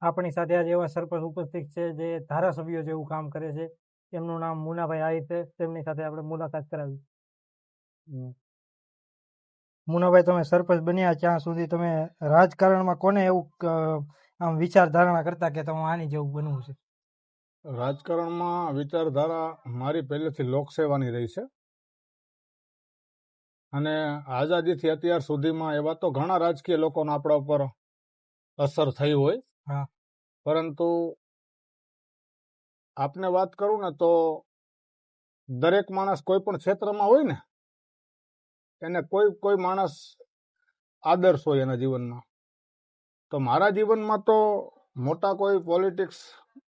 આપણી સાથે આજે એવા સરપંચ ઉપસ્થિત છે જે ધારાસભ્યો જેવું કામ કરે છે. એમનું નામ મુનાભાઈ આહિર છે. તેમની સાથે આપણે મુલાકાત કરાવી. મુનાભાઈ, તમે સરપંચ બન્યા ત્યાં સુધી તમે રાજકારણમાં કોને એવું આમ વિચારધારણા કરતા કે તમે આની જેવું બનવું છે? રાજકારણમાં વિચારધારા મારી પહેલેથી લોકસેવાની રહી છે અને આઝાદીથી અત્યાર સુધીમાં એવા તો ઘણા રાજકીય લોકોનો આપણા ઉપર અસર થઈ હોય. હા. પરંતુ આપને વાત કરું ને તો દરેક માણસ કોઈ પણ ક્ષેત્રમાં હોય ને એને કોઈ માણસ આદર્શ હોય એના જીવનમાં. તો મારા જીવનમાં તો મોટા કોઈ પોલિટિક્સ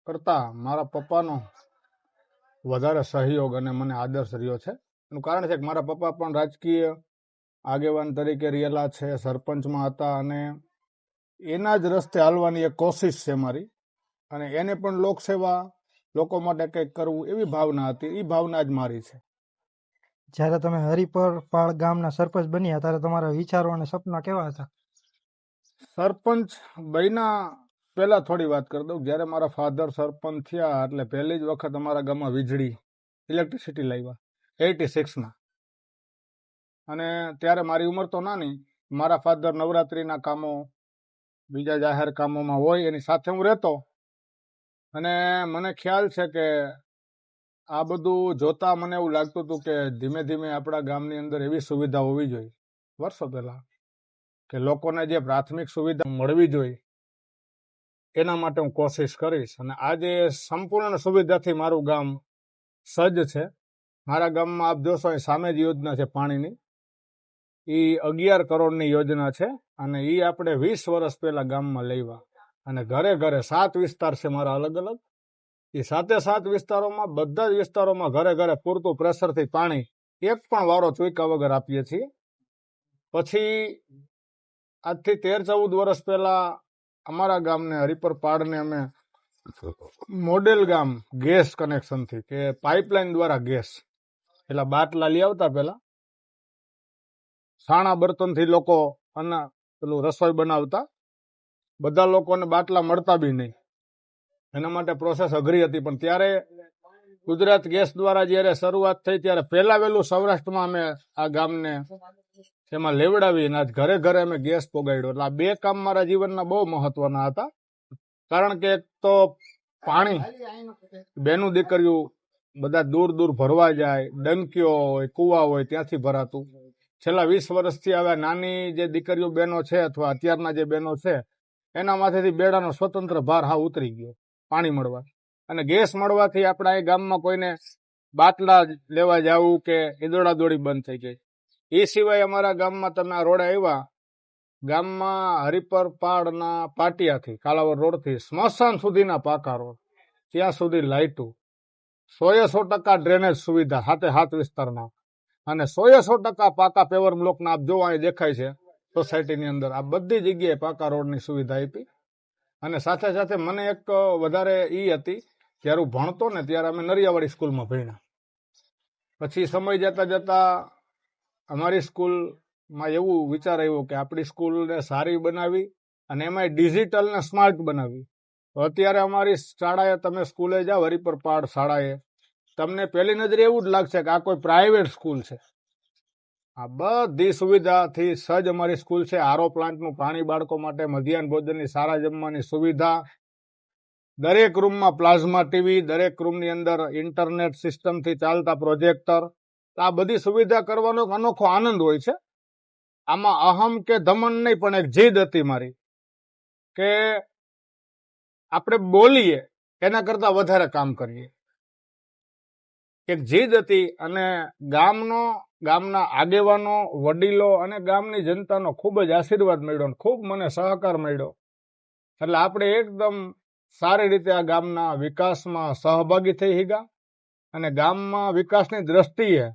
કરતા મારા પપ્પાનો વધારે સહયોગ અને મને આદર્શ રહ્યો છે. એનું કારણ છે કે મારા પપ્પા પણ રાજકીય આગેવાન તરીકે રહેલા છે, સરપંચમાં હતા અને એના જ રસ્તે હાલવાની એક કોશિશ છે મારી. અને એને પણ લોકસેવા, લોકો માટે કંઈક કરવું એવી ભાવના હતી. એ ભાવના જ મારી છે. જ્યારે તમે હરિપરપાળ ગામના સરપંચ બન્યા ત્યારે તમારા વિચારો અને સપના કેવા હતા? સરપંચ બન્યા પહેલા થોડી વાત કરી દઉં. જ્યારે મારા ફાધર સરપંચ થયા એટલે પહેલી જ વખત અમારા ગામમાં વીજળી, ઇલેક્ટ્રિસિટી લાવ્યા 86માં. અને ત્યારે મારી ઉંમર તો નાની. મારા ફાધર નવરાત્રિના કામો, બીજા જાહેર કામોમાં હોય એની સાથે હું રહેતો. અને મને ખ્યાલ છે કે આ બધું જોતા મને એવું લાગતું હતું કે ધીમે ધીમે આપણા ગામની અંદર એવી સુવિધા હોવી જોઈએ વર્ષો પહેલા કે લોકોને જે પ્રાથમિક સુવિધા મળવી જોઈએ એના માટે હું કોશિશ કરીશ. અને આજે સંપૂર્ણ સુવિધાથી મારું ગામ સજ્જ છે. મારા ગામમાં આપ જોશો એ સામે જ યોજના છે પાણીની, એ 11 કરોડની યોજના છે અને એ આપણે 20 વર્ષ પહેલા ગામમાં લેવા. અને ઘરે ઘરે 7 વિસ્તાર છે મારા અલગ અલગ. એ 7 વિસ્તારોમાં બધા જ વિસ્તારોમાં ઘરે ઘરે પૂરતું પ્રેશરથી પાણી એક પણ વારો ચૂક્યા વગર આપીએ છીએ. પછી આજથી 13-14 વર્ષ પહેલા અમારા ગામને હરિપરપાળને અમે મોડેલ ગામ ગેસ કનેક્શનથી કે પાઇપલાઇન દ્વારા ગેસ, પેલા બાટલા લઈ આવતા, પેલા સાણા બર્તનથી લોકો પેલું રસોઈ બનાવતા, બધા લોકોને બાટલા મળતા બી નહીં. એના માટે પ્રોસેસ અઘરી હતી. પણ ત્યારે ગુજરાત ગેસ દ્વારા જ્યારે શરૂઆત થઈ ત્યારે પહેલા વહેલું સૌરાષ્ટ્રમાં અમે આ ગામને એમાં લેવડાવી અને આજ ઘરે ઘરે અમે ગેસ પોગાડ્યો. એટલે આ 2 કામ મારા જીવનના બહુ મહત્વના હતા. કારણ કે એક તો પાણી, બેનું દીકરીઓ બધા દૂર દૂર ભરવા જાય, ડંકીઓ હોય, કુવા હોય, ત્યાંથી ભરાતું. છેલ્લા 20 વર્ષથી હવે નાની જે દીકરીઓ બહેનો છે અથવા અત્યારના જે બહેનો છે એના માથેથી બેડાનો સ્વતંત્ર ભાર હા ઉતરી ગયો પાણી મળવા. અને ગેસ મળવાથી આપણા એ ગામમાં કોઈને બાટલા લેવા જવું કે ઈદોડા દોડી બંધ થઈ ગઈ. એ સિવાય અમારા ગામમાં તમે આ રોડે આવ્યા, ગામમાં હરિપરપાળના પાટિયાથી કાલાવડ રોડથી સ્મશાન સુધીના પાકા રોડ, ત્યાં સુધી લાઇટું, 100% ડ્રેનેજ સુવિધા 7 વિસ્તારમાં, અને 100% પાકા પેવર બ્લોકના આપ જો અહીં દેખાય છે સોસાયટીની અંદર, આ બધી જગ્યાએ પાકા રોડની સુવિધા આપી. અને સાથે સાથે મને એક વધારે એ હતી, જ્યારે હું ભણતો ને ત્યારે અમે નરિયાવાડી સ્કૂલમાં ભણ્યા. પછી સમય જતા જતા અમારી સ્કૂલમાં એવું વિચાર આવ્યો કે આપણી સ્કૂલને સારી બનાવી અને એમાં ડિજિટલ ને સ્માર્ટ બનાવી. તો અત્યારે અમારી શાળાએ, તમે સ્કૂલે જાઓ હરિપરપાળ શાળાએ, તમને પહેલી નજરે એવું જ લાગશે કે આ કોઈ પ્રાઇવેટ સ્કૂલ છે. આ બધી સુવિધાથી સજ્જ અમારી સ્કૂલ છે. આરો પ્લાન્ટનું પાણી બાળકો માટે, મધ્યાહન ભોજનની, સારા જમવાની સુવિધા, દરેક રૂમમાં પ્લાઝમા ટીવી, દરેક રૂમની અંદર ઇન્ટરનેટ સિસ્ટમથી ચાલતા પ્રોજેક્ટર. આ બધી સુવિધા કરવાનો એક અનોખો આનંદ હોય છે. આમાં અહમ કે ધમન નહીં, પણ એક જીદ હતી મારી કે આપણે બોલીએ એના કરતા વધારે કામ કરીએ. એક જીદ હતી. અને ગામના આગેવાનો, વડીલો અને ગામની જનતાનો ખૂબ જ આશીર્વાદ મળ્યો અને ખૂબ મને સહકાર મળ્યો. એટલે આપણે એકદમ સારી રીતે આ ગામના વિકાસમાં સહભાગી થઈ ગયા. અને ગામમાં વિકાસની દ્રષ્ટિએ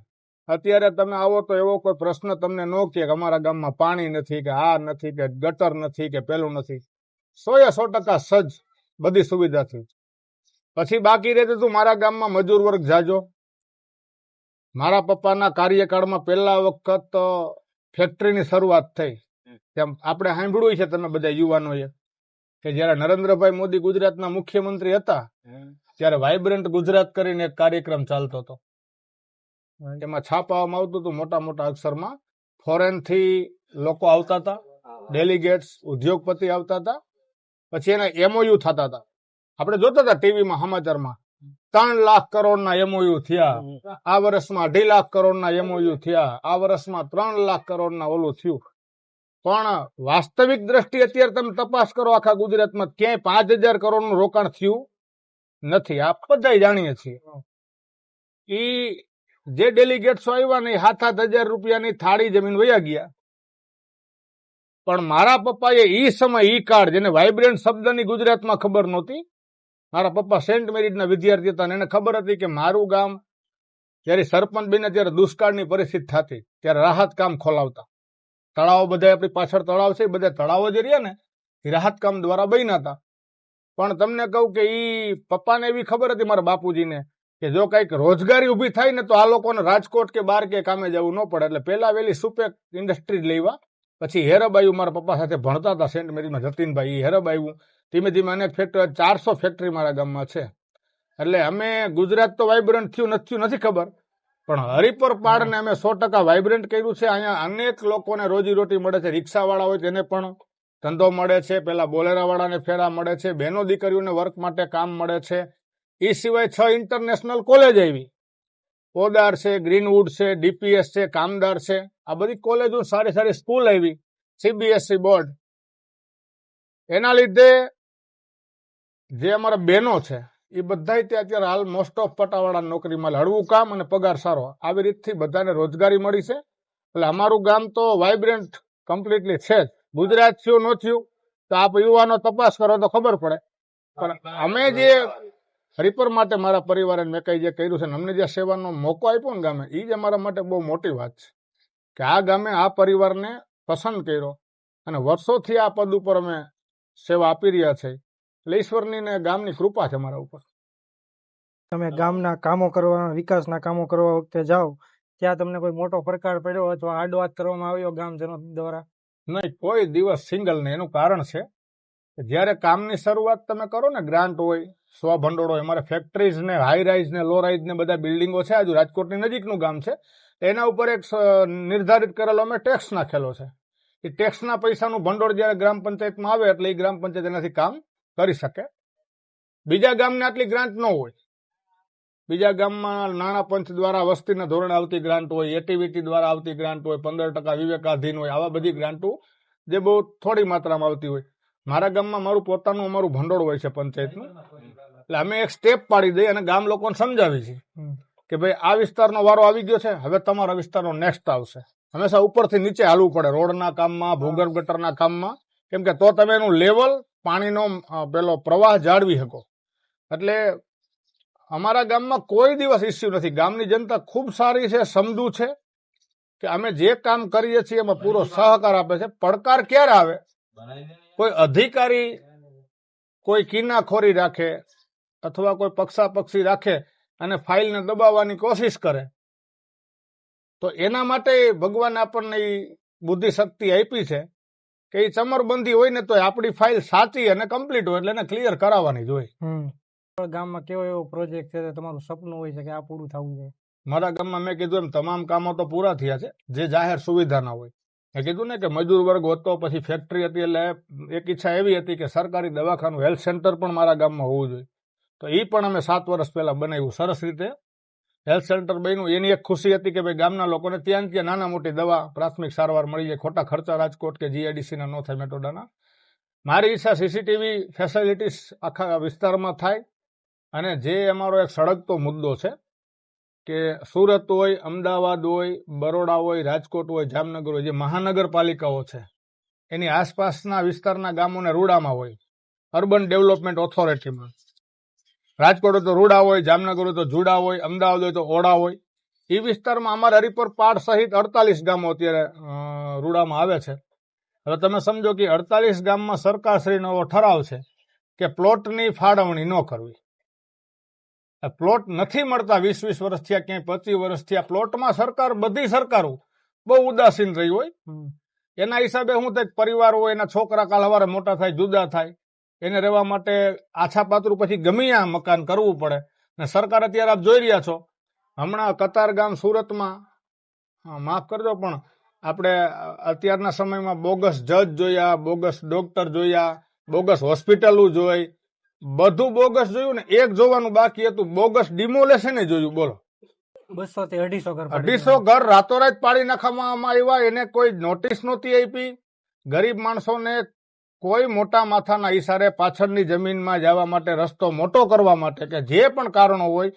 અત્યારે તમે આવો તો એવો કોઈ પ્રશ્ન તમને ન કહે કે અમારા ગામમાં પાણી નથી, કે આ નથી, કે ગટર નથી, કે પેલું નથી. 100% સજ્જ બધી સુવિધાથી. પછી બાકી રહેતું હતું મારા ગામમાં મજૂર વર્ગ જાજો. મારા પપ્પાના કાર્યકાળમાં પહેલા વખત ફેક્ટરીની શરૂઆત થઈ. તેમ આપણે સાંભળ્યું છે તમે બધા યુવાનોએ. કે જ્યારે નરેન્દ્રભાઈ મોદી ગુજરાતના મુખ્યમંત્રી હતા ત્યારે વાઇબ્રન્ટ ગુજરાત કરીને એક કાર્યક્રમ ચાલતો હતો. એમાં છાપવામાં આવતું હતું મોટા મોટા અક્ષરમાં. ફોરેન થી લોકો આવતા હતા, ડેલિગેટ્સ, ઉદ્યોગપતિ આવતા હતા, પછી એના એમઓયુ થતા હતા. આપણે જોતા હતા ટીવીમાં, સમાચારમાં 3 લાખ કરોડના એમઓયુ થયા, આ વર્ષમાં 2.5 લાખ કરોડના એમઓયુ થયા, આ વર્ષમાં 3 લાખ કરોડના ઓલું થયું. પણ વાસ્તવિક દ્રષ્ટિ અત્યારે તમે તપાસ કરો આખા ગુજરાતમાં ક્યાંય 5,000 કરોડનું રોકાણ થયું નથી. આ બધા જાણીએ છીએ. ઈ જે ડેલિગેટ્સો આવ્યા ને 7,000 રૂપિયાની થાળી જમીન વયા ગયા. પણ મારા પપ્પાએ ઈ સમય, ઈ કાળ, જેને વાઇબ્રન્ટ શબ્દની ગુજરાતમાં ખબર નહોતી, મારા પપ્પા સેન્ટ મેરીજના વિદ્યાર્થી હતા અને એને ખબર હતી કે મારું ગામ જ્યારે સરપંચ બન્યા ત્યારે દુષ્કાળની પરિસ્થિતિ થતી, ત્યારે રાહત કામ ખોલાવતા. તળાવો બધા આપણી પાછળ તળાવ છે, બધા તળાવો જે રહ્યા ને એ રાહત કામ દ્વારા બન્યા હતા. પણ તમને કહું કે ઈ પપ્પાને એવી ખબર હતી મારા બાપુજીને કે જો કંઈક રોજગારી ઊભી થાય ને તો આ લોકોને રાજકોટ કે બહાર કે કામે જવું ન પડે. એટલે પહેલા વહેલી સુપેક ઇન્ડસ્ટ્રીઝ લેવા, પછી હેરબ આવ્યું. મારા પપ્પા સાથે ભણતા હતા સેન્ટ મેરીમાં, જતીનભાઈ, એ હેરબ આવ્યું. ધીમે ધીમે અનેક ફેક્ટરી, 400 ફેક્ટરી મારા ગામમાં છે. એટલે અમે ગુજરાત તો વાઇબ્રન્ટ થયું નથી ખબર, પણ હરિપર પાડને અમે 100% વાઇબ્રન્ટ કર્યું છે. અહીંયા અનેક લોકોને રોજીરોટી મળે છે. રિક્ષાવાળા હોય તેને પણ ધંધો મળે છે, પેલા બોલેરાવાળાને ફેરા મળે છે, બહેનો દીકરીઓને વર્ક માટે કામ મળે છે. એ સિવાય 6 ઇન્ટરનેશનલ કોલેજ આવી, પોદાર છે, ગ્રીનવુડ છે, ડીપીએસ છે, કામદાર છે. આ બધી કોલેજો, સારી સારી સ્કૂલ આવી, સીબીએસઈ બોર્ડ. એના લીધે જે અમારા બહેનો છે એ બધા ત્યાં અત્યારે હાલ મોસ્ટ ઓફ પટાવાળા નોકરીમાં, હળવું કામ અને પગાર સારો, આવી રીતથી બધાને રોજગારી મળી છે. એટલે અમારું ગામ તો વાઇબ્રન્ટ કમ્પ્લીટલી છે જ. ગુજરાત થયું ન થયું તો આપ યુવાનો તપાસ કરો તો ખબર પડે. પણ અમે જે હરિપર માટે મારા પરિવારે મેં કઈ જે કર્યું છે ને અમને જે સેવાનો મોકો આપ્યો ને ગામે, એ જ અમારા માટે બહુ મોટી વાત છે કે આ ગામે આ પરિવારને પસંદ કર્યો અને વર્ષોથી આ પદ ઉપર અમે સેવા આપી રહ્યા છે. એટલે ઈશ્વરની ને ગામની કૃપા છે મારા ઉપર. તમે ગામના કામો કરવા, વિકાસના કામો કરવા વખતે જાઓ ત્યાં તમને કોઈ મોટો પડકાર પડ્યો અથવા આડવાત કરવામાં આવ્યો ગામજનો દ્વારા? નહીં, કોઈ દિવસ સિંગલ નહીં. એનું કારણ છે કે જ્યારે કામની શરૂઆત તમે કરો ને, ગ્રાન્ટ હોય, સ્વભંડોળ હોય. અમારે ફેક્ટરીઝ ને, હાઈ રાઇઝ ને, લો રાઇઝ ને બધા બિલ્ડિંગો છે. આજુ રાજકોટની નજીકનું ગામ છે. એના ઉપર એક નિર્ધારિત કરેલો અમે ટેક્સ નાખેલો છે. એ ટેક્સના પૈસાનું ભંડોળ જ્યારે ગ્રામ પંચાયતમાં આવે એટલે એ ગ્રામ પંચાયત એનાથી કામ કરી શકે. બીજા ગામને આટલી ગ્રાન્ટ ન હોય. બીજા ગામમાં નાણાં પંચ દ્વારા વસ્તીના ધોરણે આવતી ગ્રાન્ટ હોય, એટીવીટી દ્વારા આવતી ગ્રાન્ટ હોય, 15% વિવેકાધીન હોય. આવા બધી ગ્રાન્ટો જે બહુ થોડી માત્રામાં આવતી હોય. મારા ગામમાં મારું પોતાનું અમારું ભંડોળ હોય છે પંચાયતનું. એટલે અમે એક સ્ટેપ પાડી દઈએ અને ગામ લોકોને સમજાવી છીએ કે ભાઈ આ વિસ્તારનો વારો આવી ગયો છે, હવે તમારા વિસ્તારનો નેક્સ્ટ આવશે. હંમેશા ઉપરથી નીચે હાલવું પડે રોડના કામમાં, ભૂગર્ભ ગટરના કામમાં, કેમ કે તો તમે એનું લેવલ, પાણીનો પેલો પ્રવાહ જાળવી શકો. એટલે અમારા ગામમાં કોઈ દિવસ ઇસ્યુ નથી. ગામની જનતા ખૂબ સારી છે, સમજુ છે કે અમે જે કામ કરીએ છીએ એમાં પૂરો સહકાર આપે છે. પડકાર ક્યારે આવે? કોઈ અધિકારી કોઈ કિનાખોરી રાખે અથવા કોઈ પક્ષાપક્ષી રાખે અને ફાઇલને દબાવવાની કોશિશ કરે તો એના માટે ભગવાન આપણને બુદ્ધિ શક્તિ આપી છે કે એ ચમરબંધી હોય ને તો આપણી ફાઇલ સાચી અને કમ્પ્લીટ હોય એટલે એને ક્લિયર કરાવવાની જ હોય. ગામમાં કેવો એવો પ્રોજેક્ટ છે તમારું સપનું હોય છે કે આ પૂરું થવું છે? મારા ગામમાં મેં કીધું એમ તમામ કામો તો પૂરા થયા છે. જે જાહેર સુવિધાના હોય, મેં કીધું ને કે મજૂર વર્ગ હતો, પછી ફેક્ટરી હતી, એટલે એક ઈચ્છા એવી હતી કે સરકારી દવાખાનું, હેલ્થ સેન્ટર પણ મારા ગામમાં હોવું જોઈએ. તો એ પણ અમે 7 વર્ષ પહેલા બનાવ્યું. સરસ રીતે હેલ્થ સેન્ટર બન્યું. એની એક ખુશી હતી કે ભાઈ ગામના લોકોને ત્યાં નાના મોટી દવા, પ્રાથમિક સારવાર મળી જાય, ખોટા ખર્ચા રાજકોટ કે જીઆઈડીસીના ન થાય, મેટોડાના. મારી ઈચ્છા સીસીટીવી ફેસિલિટીસ આખા વિસ્તારમાં થાય. અને જે અમારો એક સળગતો મુદ્દો છે કે સુરત હોય, અમદાવાદ હોય, બરોડા હોય, રાજકોટ હોય, જામનગર હોય, જે મહાનગરપાલિકાઓ છે એની આસપાસના વિસ્તારના ગામોને રૂડામાં હોય, અર્બન ડેવલપમેન્ટ ઓથોરિટીમાં. રાજકોટ હોય તો રૂડા હોય, જામનગર હોય તો જુડા હોય, અમદાવાદ હોય તો ઓડા હોય. એ વિસ્તારમાં અમારા હરિપર પાડ સહિત 48 ગામો અત્યારે રૂડામાં આવે છે. હવે તમે સમજો કે 48 ગામમાં સરકારશ્રીનો એવો ઠરાવ છે કે પ્લોટની ફાળવણી ન કરવી. પ્લોટ નથી મળતા 20 વર્ષ થયા, ક્યાંય 25 વર્ષ થયા. પ્લોટમાં સરકાર, બધી સરકારો બહુ ઉદાસીન રહી હોય. એના હિસાબે શું થાય, પરિવાર હોય, એના છોકરા કાલ સવારે મોટા થાય, જુદા થાય. એને રહેવા માટે આછા પાતળું પછી ગમે આ મકાન કરવું પડે. ને સરકાર અત્યારે આપ જોઈ રહ્યા છો, હમણાં કતારગામ સુરતમાં, માફ કરજો પણ આપણે અત્યારના સમયમાં બોગસ જજ જોયા, બોગસ ડોક્ટર જોયા, બોગસ હોસ્પિટલો જોઈ, બધું બોગસ જોયું ને એક જોવાનું બાકી હતું, બોગસ ડિમોલેશન જોયું. બોલો, 200 થી 250 ઘર 250 ઘર રાતોરાત પાડી નાખવામાં આવ્યા. એને કોઈ નોટિસ નહોતી આપી. ગરીબ માણસોને કોઈ મોટા માથાના ઈશારે પાછળની જમીનમાં જવા માટે, રસ્તો મોટો કરવા માટે કે જે પણ કારણો હોય,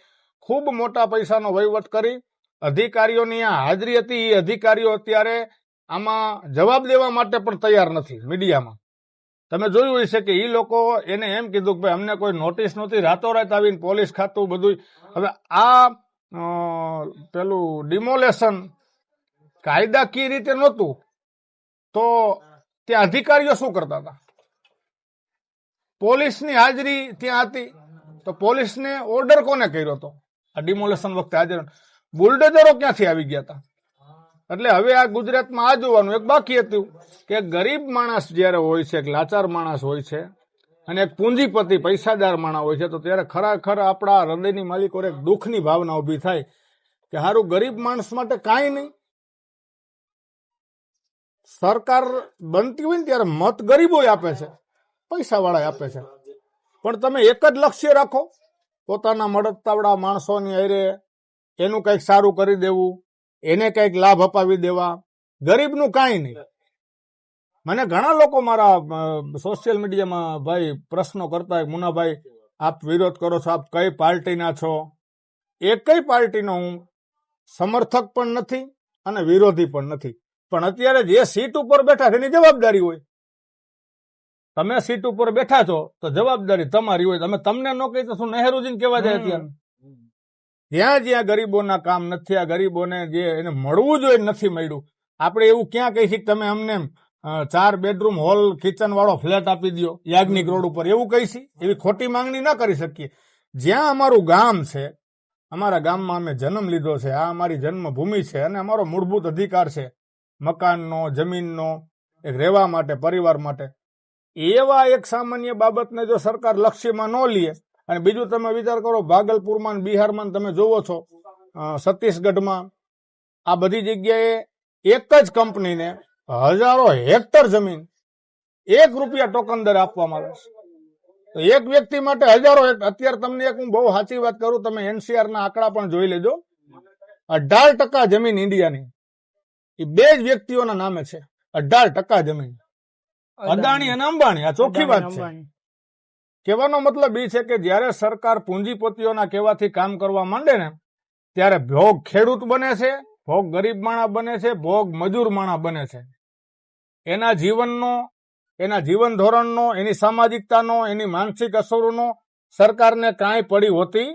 ખૂબ મોટા પૈસાનો વહીવટ કરી અધિકારીઓની આ હાજરી હતી. એ અધિકારીઓ અત્યારે આમાં જવાબ દેવા માટે પણ તૈયાર નથી. મીડિયામાં તમે જોયું હશે કે એ લોકો એને એમ કીધું કે ભાઈ અમને કોઈ નોટિસ નહોતી, રાતોરાત આવીને પોલીસ ખાતું બધું. હવે આ પેલું ડિમોલેશન કાયદાકીય રીતે નહોતું તો ત્યાં અધિકારીઓ શું કરતા હતા? પોલીસની હાજરી ત્યાં હતી તો પોલીસને ઓર્ડર કોને કર્યો હતો? આ ડિમોલેશન વખતે હાજર બુલડોઝરો ક્યાંથી આવી ગયા હતા? એટલે હવે આ ગુજરાતમાં આ જોવાનું એક બાકી હતું કે ગરીબ માણસ જયારે હોય છે, એક લાચાર માણસ હોય છે અને એક પૂંજીપતિ પૈસાદાર માણસ હોય છે, તો ત્યારે ખરેખર આપણા હૃદયની માલિકો એક દુઃખની ભાવના ઉભી થાય કે હારું ગરીબ માણસ માટે કાંઈ નહીં. સરકાર બનતી હોય ને ત્યારે મત ગરીબો આપે છે, પૈસાવાળા આપે છે, પણ તમે એક જ લક્ષ્ય રાખો, પોતાના મળતાવડા માણસોની હારે એનું કંઈક સારું કરી દેવું, એને કંઈક લાભ અપાવી દેવા, ગરીબનું કાંઈ નહીં. મને ઘણા લોકો મારા સોશિયલ મીડિયામાં ભાઈ પ્રશ્નો કરતા હોય, મુનાભાઈ આપ વિરોધ કરો છો, આપ કઈ પાર્ટીના છો? એકય પાર્ટીનો હું સમર્થક પણ નથી અને વિરોધી પણ નથી, પણ અત્યારે જે સીટ ઉપર બેઠા છે એની જવાબદારી હોય. તમે સીટ ઉપર બેઠા છો તો જવાબદારી તમારી હોય. તમે તમને ન કહી તો શું નહેરુજીને કહેવા જાય? અત્યારે જ્યાં જ્યાં ગરીબોના કામ નથી, આ ગરીબોને જે એને મળવું જોઈએ નથી મળ્યું. આપણે એવું ક્યાં કહી શકીએ તમે અમને 4 બેડરૂમ હોલ કિચન વાળો ફ્લેટ આપી દો યાજ્ઞિક રોડ ઉપર, એવું કહીશી? એવી ખોટી માંગણી ના કરી શકીએ. જ્યાં અમારું ગામ છે, અમારા ગામમાં અમે જન્મ લીધો છે, આ અમારી જન્મભૂમિ છે અને અમારો મૂળભૂત અધિકાર છે મકાનનો, જમીનનો, એક રહેવા માટે, પરિવાર માટે. એવા એક સામાન્ય બાબતને જો સરકાર લક્ષ્યમાં ન લે, અને બીજું તમે વિચાર કરો ભાગલપુરમાં, બિહારમાં તમે જોવો છો, છત્તીસગઢમાં, આ બધી જગ્યાએ એક જ કંપનીને હજારો હેક્ટર જમીન ₹1 ટોકન દર આપવામાં આવે છે. તો એક વ્યક્તિ માટે હજારો. અત્યારે તમને એક હું બહુ સાચી વાત કરું, તમે NCR ના આંકડા પણ જોઈ લેજો. 18% જમીન ઇન્ડિયાની એ 2 જ વ્યક્તિઓના નામે છે. 18% જમીન અદાણી અને અંબાણી. આ ચોખ્ખી વાત છે. કહેવાનો મતલબ એ છે કે જયારે સરકાર પૂંજીપતિઓના કહેવાથી કામ કરવા માંડે ને ત્યારે ભોગ ખેડૂત બને છે, ભોગ ગરીબ માણસ બને છે, ભોગ મજૂર માણસ બને છે. એના જીવનનો, એના જીવન ધોરણનો, એની સામાજિકતાનો, એની માનસિક અસરોનો સરકારને કાંઈ પડી હોતી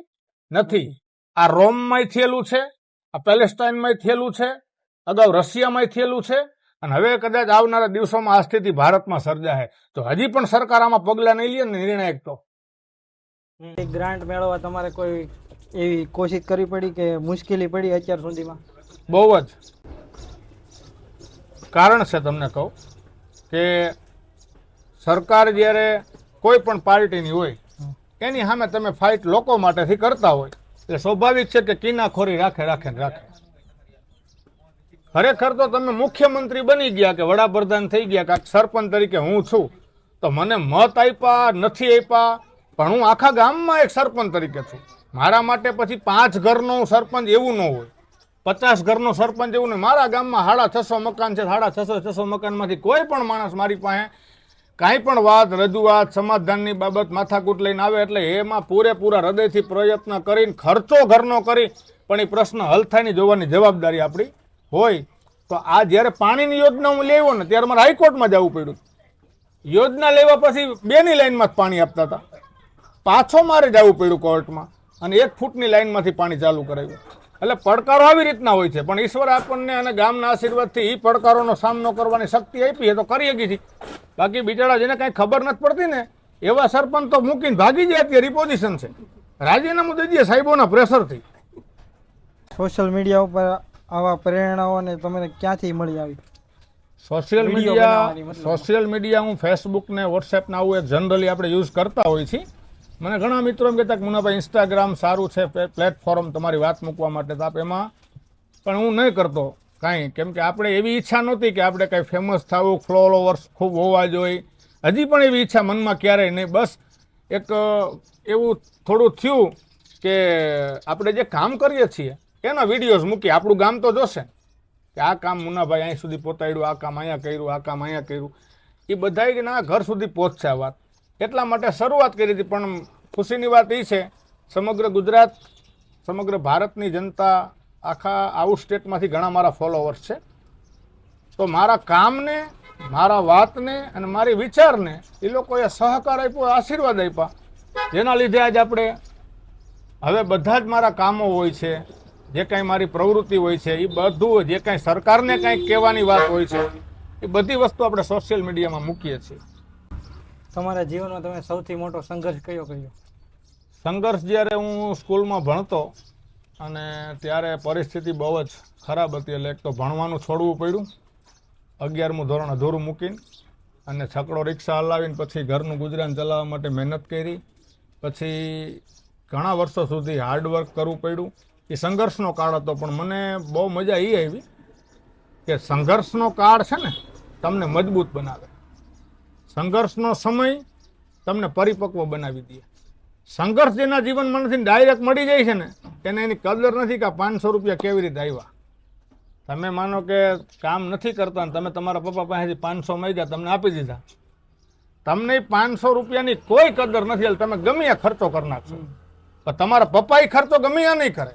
નથી. આ રોમમાં થયેલું છે, આ પેલેસ્ટાઇનમાં થયેલું છે, અગાઉ રશિયામાં થયેલું છે, અને હવે કદાચ આવનારા દિવસોમાં આ સ્થિતિ ભારતમાં સર્જાશે. તો હજી પણ સરકાર આમાં પગલા નહીં લે ને નિર્ણાયક. તો ગ્રાન્ટ મેળવવા તમારે કોઈ એવી કોશિશ કરવી પડી કે મુશ્કેલી પડી અત્યાર સુધીમાં? બહુ જ કારણ છે. તમને કહું કે સરકાર જ્યારે કોઈ પણ પાર્ટીની હોય એની સામે તમે ફાઇટ લોકો માટેથી કરતા હોય એટલે સ્વાભાવિક છે કે કિનાખોરી રાખે. ખરેખર તો તમે મુખ્યમંત્રી બની ગયા કે વડાપ્રધાન થઈ ગયા કે સરપંચ તરીકે હું છું, તો મને મત આપ્યા નથી આપ્યા, પણ હું આખા ગામમાં એક સરપંચ તરીકે છું. મારા માટે પછી 5 ઘરનો સરપંચ એવું ન હોય, 50 ઘરનો સરપંચ એવું નહીં. મારા ગામમાં 650 મકાન છે, 650 મકાનમાંથી કોઈ પણ માણસ મારી પાસે કાંઈ પણ વાત, રજૂઆત, સમાધાનની બાબત, માથાકૂટ લઈને આવે એટલે એમાં પૂરેપૂરા હૃદયથી પ્રયત્ન કરીને, ખર્ચો ઘરનો કરી પણ એ પ્રશ્ન હલ થાયની જોવાની જવાબદારી આપણી હોય. તો આ જ્યારે પાણીની યોજના હું લેવો ને ત્યારે મારે હાઈકોર્ટમાં જવું પડ્યું. યોજના લેવા પછી 2ની લાઈનમાં જ પાણી આપતા હતા, પાછો મારે જવું પડ્યું કોર્ટમાં અને 1 ફૂટની લાઈનમાંથી પાણી ચાલુ કરાવ્યું. એટલે પડકારો આવી રીતના હોય છે, પણ ઈશ્વર આપણને અને ગામના આશીર્વાદથી એ પડકારોનો સામનો કરવાની શક્તિ આપી તો કરી શકી છે. બાકી બિચારા જેને કાંઈ ખબર નથી પડતી ને એવા સરપંચ તો મૂકીને ભાગી જાય. અત્યારે પોઝિશન છે, રાજીનામું દઈ દે સાહેબોના પ્રેશરથી. સોશિયલ મીડિયા ઉપર આવા પ્રેરણાઓને તમને ક્યાંથી મળી આવી? સોશિયલ Video મીડિયા બનાવવાની મતલબમાં. સોશિયલ મીડિયા હું ફેસબુક ને વોટ્સએપ ને આવું એક જનરલી આપણે યુઝ કરતા હોય છીએ. મને ઘણા મિત્રો એમ કહેતા કે મુનાભાઈ ઇન્સ્ટાગ્રામ સારું છે પ્લેટફોર્મ તમારી વાત મૂકવા માટે, તો આપ એમાં પણ હું નહીં કરતો કાંઈ, કેમ કે આપણે એવી ઈચ્છા નહોતી કે આપણે કાંઈ ફેમસ થવું, ફોલોવર્સ ખૂબ હોવા જોઈએ. હજી પણ એવી ઈચ્છા મનમાં ક્યારેય નહીં. બસ એક એવું થોડું થયું કે આપણે જે કામ કરીએ છીએ એના વિડીયોઝ મૂકીએ, આપણું ગામ તો જોશે કે આ કામ મુનાભાઈ અહીં સુધી પહોંચાડ્યું, આ કામ અહીંયા કર્યું, આ કામ અહીંયા કર્યું, એ બધાયના ઘર સુધી પહોંચશે આ વાત. એટલા માટે શરૂઆત કરી હતી. પણ ખુશીની વાત એ છે, સમગ્ર ગુજરાત, સમગ્ર ભારતની જનતા, આખા આઉટ સ્ટેટમાંથી ઘણા મારા ફોલોવર્સ છે. તો મારા કામને, મારા વાતને અને મારી વિચારને એ લોકોએ સહકાર આપ્યો, આશીર્વાદ આપ્યા, જેના લીધે આજ આપણે હવે બધા જ મારા કામો હોય છે, જે કાંઈ મારી પ્રવૃત્તિ હોય છે, એ બધું જે કાંઈ સરકારને કાંઈક કહેવાની વાત હોય છે, એ બધી વસ્તુ આપણે સોશિયલ મીડિયામાં મૂકીએ છીએ. તમારા જીવનમાં તમે સૌથી મોટો સંઘર્ષ કયો કર્યો? સંઘર્ષ જ્યારે હું સ્કૂલમાં ભણતો અને ત્યારે પરિસ્થિતિ બહુ જ ખરાબ હતી. એટલે એક તો ભણવાનું છોડવું પડ્યું, 11મું ધોરણ અધૂરું મૂકીને, અને છકડો રિક્ષા હલાવીને પછી ઘરનું ગુજરાન ચલાવવા માટે મહેનત કરી. પછી ઘણા વર્ષો સુધી હાર્ડવર્ક કરવું પડ્યું. એ સંઘર્ષનો કાળ હતો. પણ મને બહુ મજા એ આવી કે સંઘર્ષનો કાળ છે ને તમને મજબૂત બનાવે, સંઘર્ષનો સમય તમને પરિપક્વ બનાવી દે. સંઘર્ષ જેના જીવનમાં નથી, ડાયરેક્ટ મળી જાય છે ને, એને એની કદર નથી કે 500 રૂપિયા કેવી રીતે આવ્યા. તમે માનો કે કામ નથી કરતા ને તમે તમારા પપ્પા પાસેથી 500 માંગ્યા, તમને આપી દીધા, તમને 500 રૂપિયાની કોઈ કદર નથી. એટલે તમે ગમે આ ખર્ચો કરી નાખશો. પણ તમારા પપ્પા એ ખર્ચો ગમે આ નહીં કરે.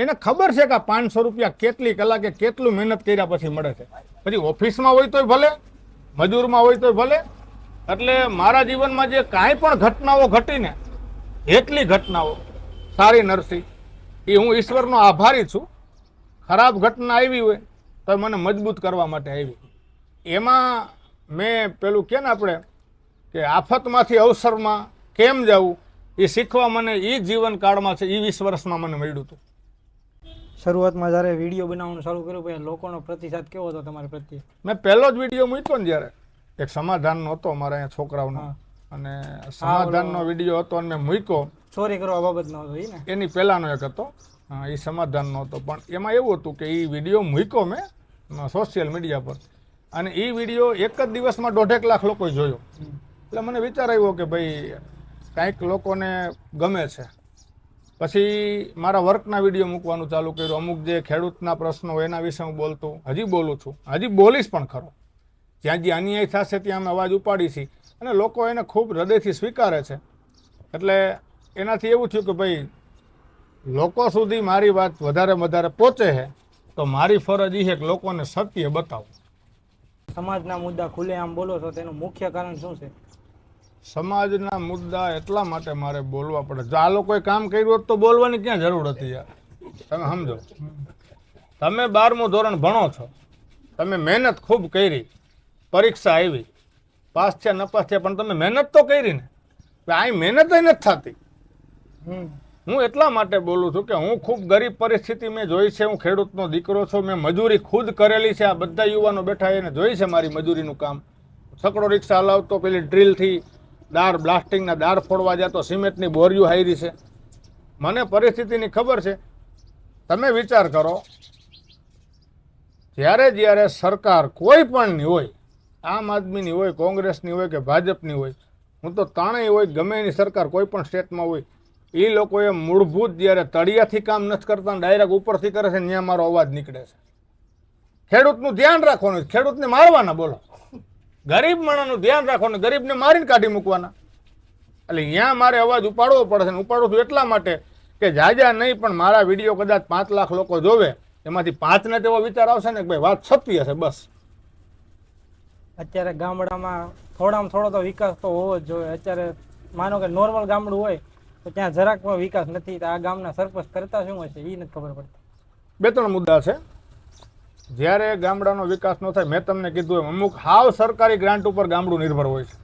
એને ખબર છે કે 500 રૂપિયા કેટલી કલાકે કેટલું મહેનત કર્યા પછી મળે છે. પછી ઓફિસમાં હોય તોય ભલે, મજૂરમાં હોય તોય ભલે. એટલે મારા જીવનમાં જે કાંઈ પણ ઘટનાઓ ઘટીને, એટલી ઘટનાઓ સારી નરસી, એ હું ઈશ્વરનો આભારી છું. ખરાબ ઘટના આવી હોય તો મને મજબૂત કરવા માટે આવી. એમાં મેં પેલું કે ને આપણે કે આફતમાંથી અવસરમાં કેમ જવું, એ શીખવા મને એ જીવનકાળમાં છે, એ 20 વર્ષમાં મને મળ્યું હતું. શરૂઆતમાં જ્યારે વિડીયો બનાવવાનું ચાલુ કર્યું પછી લોકોનો પ્રતિસાદ કેવો હતો તમારા પ્રત્યે? મેં પહેલો જ વિડીયો મૂક્યો ને જ્યારે, એક સમાધાનનો હતો અમારા અહીંયા છોકરાઓનો, અને સમાધાનનો વિડીયો હતો અને મેં મૂક્યો. ચોરી કરવા બાબતનો હતો એ ને? એની પહેલાંનો એક હતો, એ સમાધાનનો હતો. પણ એમાં એવું હતું કે એ વિડીયો મૂક્યો મેં સોશિયલ મીડિયા પર, અને એ વિડીયો એક જ દિવસમાં 1.5 લાખ લોકોએ જોયો. એટલે મને વિચાર આવ્યો કે ભાઈ કાંઈક લોકોને ગમે છે. પછી મારા વર્કના વિડીયો મૂકવાનું ચાલુ કર્યું. અમુક જે ખેડૂતના પ્રશ્નો હોય એના વિશે હું બોલતો, હજી બોલું છું, હજી બોલીશ પણ ખરો. જ્યાં જ્યાં અન્યાય થશે ત્યાં અમે અવાજ ઉપાડીશી, અને લોકો એને ખૂબ હૃદયથી સ્વીકારે છે. એટલે એનાથી એવું થયું કે ભાઈ લોકો સુધી મારી વાત વધારે વધારે પહોંચે છે, તો મારી ફરજ એ છે કે લોકોને સત્ય બતાવું. સમાજના મુદ્દા ખુલ્લે આમ બોલો છો, તેનું મુખ્ય કારણ શું છે? સમાજના મુદ્દા એટલા માટે મારે બોલવા પડે. જો આ લોકોએ કામ કર્યું હોત તો બોલવાની ક્યાં જરૂર હતી યાર? તમે સમજો, તમે 12મું ધોરણ ભણો છો, તમે મહેનત ખૂબ કરી, પરીક્ષા આવી, પાસ થયા નપાસ થયા, પણ તમે મહેનત તો કરી ને. આ મહેનત નથી થતી. હું એટલા માટે બોલું છું કે હું ખૂબ ગરીબ પરિસ્થિતિ મેં જોઈ છે. હું ખેડૂતનો દીકરો છું, મેં મજૂરી ખુદ કરેલી છે. આ બધા યુવાનો બેઠા એને જોઈ છે મારી મજૂરીનું કામ. છકડો રિક્ષા હલાવતો, પેલી ડ્રીલથી દાર બ્લાસ્ટિંગના દાર ફોડવા જતો, સિમેન્ટની બોરીઓ હારી છે. મને પરિસ્થિતિની ખબર છે. તમે વિચાર કરો, જ્યારે જ્યારે સરકાર કોઈ પણની હોય, આમ આદમીની હોય, કોંગ્રેસની હોય કે ભાજપની હોય, હું તો ત્રણેય હોય, ગમે એની સરકાર કોઈ પણ સ્ટેટમાં હોય, એ લોકોએ મૂળભૂત જ્યારે તળિયાથી કામ નથી કરતા, ડાયરેક્ટ ઉપરથી કરે છે, ત્યાં મારો અવાજ નીકળે છે. ખેડૂતનું ધ્યાન રાખવાનું, ખેડૂતને મારવાના. બોલો, ગરીબ માણસનું ધ્યાન રાખવાનું, ગરીબને મારીને કાઢી મૂકવાના. એટલે ત્યાં મારે અવાજ ઉપાડવો પડે છે. ઉપાડું છું એટલા માટે કે જાજા નહીં, પણ મારા વિડીયો કદાચ 5 લાખ લોકો જોવે, એમાંથી 5ને તેવો વિચાર આવશે ને કે ભાઈ વાત સત્ય છે. બસ અત્યારે ગામડામાં થોડામાં થોડો તો વિકાસ તો હોવો જ જોઈએ. અત્યારે માનો કે નોર્મલ ગામડું હોય તો ત્યાં જરાક પણ વિકાસ નથી. તો આ ગામના સરપંચ કરતા શું હશે એ નથી ખબર પડતી. 2-3 મુદ્દા છે. જ્યારે ગામડાનો વિકાસ ન થાય, મેં તમને કીધું એમ, અમુક હાવ સરકારી ગ્રાન્ટ ઉપર ગામડું નિર્ભર હોય છે.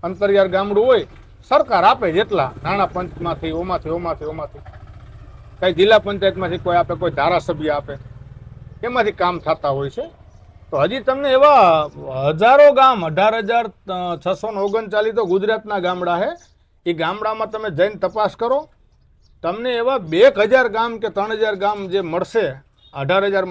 અંતરિયાળ ગામડું હોય, સરકાર આપે જેટલા નાણાં પંચમાંથી, ઓમાંથી કઈ જિલ્લા પંચાયતમાંથી કોઈ આપે, કોઈ ધારાસભ્ય આપે, એમાંથી કામ થતા હોય છે. તો હજી તમને એવા હજારો ગામ 18,639 તો ગુજરાતના ગામડા છે. એ ગામડામાં તમે જઈને તપાસ કરો, તમને એવા 2,000 ગામ કે 3,000 ગામ જે મળશે 18,000